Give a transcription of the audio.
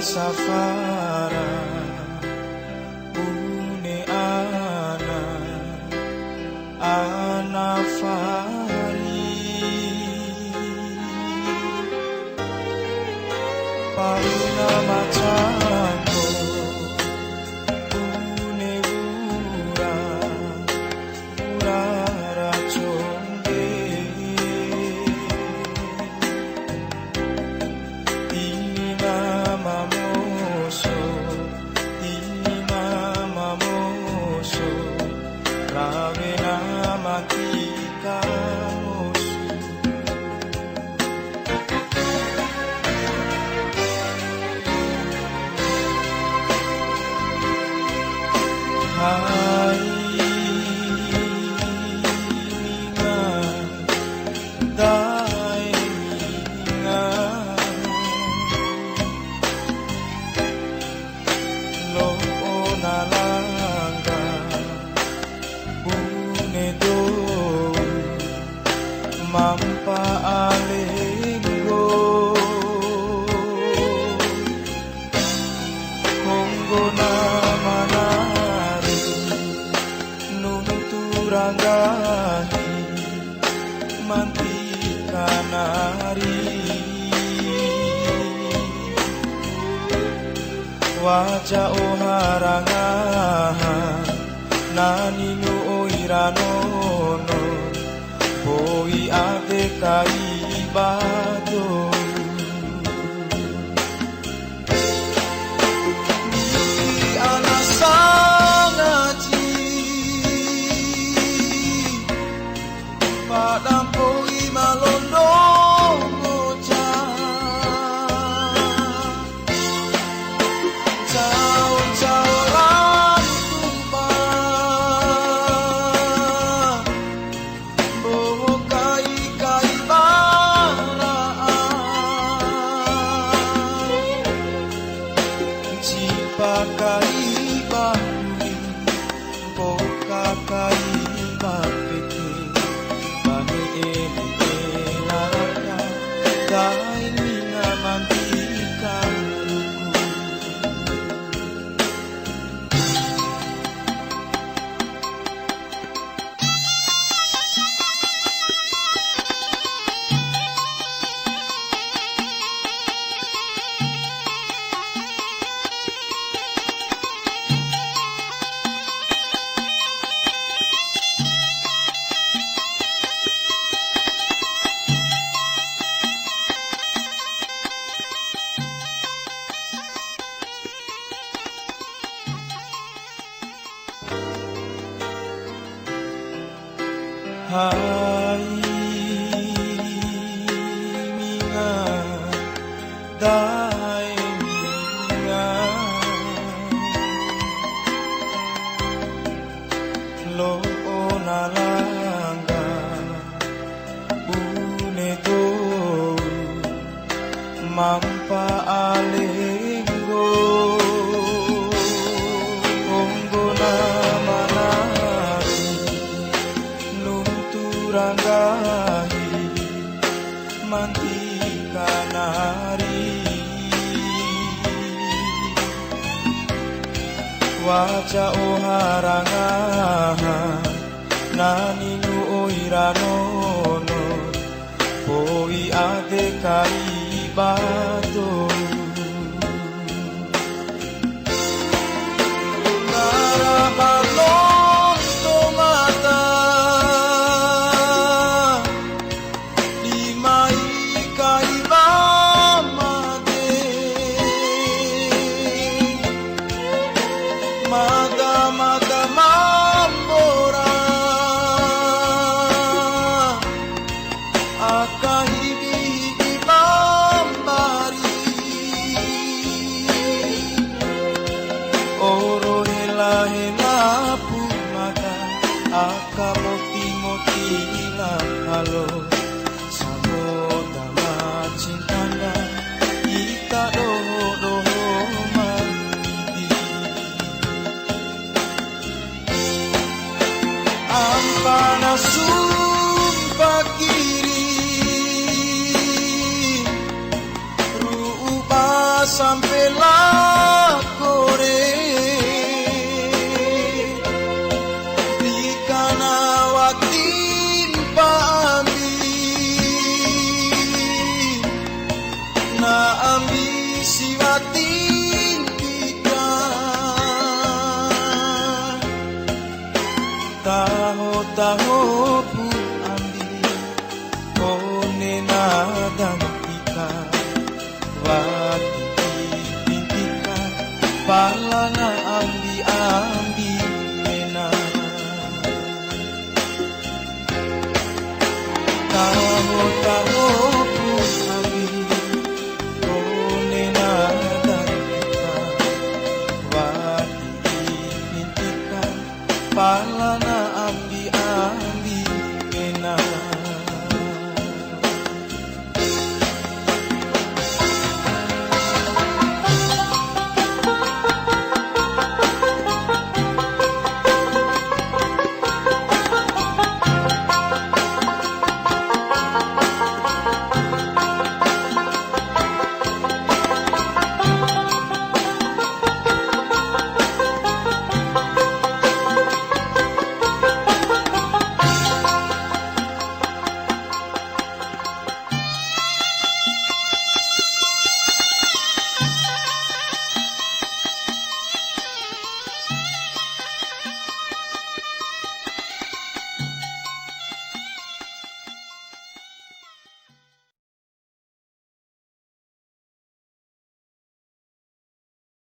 Safara une ana fari pauna macamko une urara chonge ini namamu Ravena matika mosu Hai minga dai minga lo onalanga mampa alengo Kongo na manari nunuturangahi mantika nari wajah oharangaha nani no oiranono Boi ade kaibado Ni anasangaji Padang boi malondo moja Jauh-jauh Kaiba boka kaiba peke bani ene elaka dai ninga mantika Hai minga dai minga lo onalanga une do mampa ale Waja o harangan nani nu oiranono poi ade kaibato narahalon tomata limai kaibamade mada mambora akahibi ibambari oro hela hela pumada akamoti moti ila halo sabota cintanda ita doho ampana sumpah kiri rupa sampai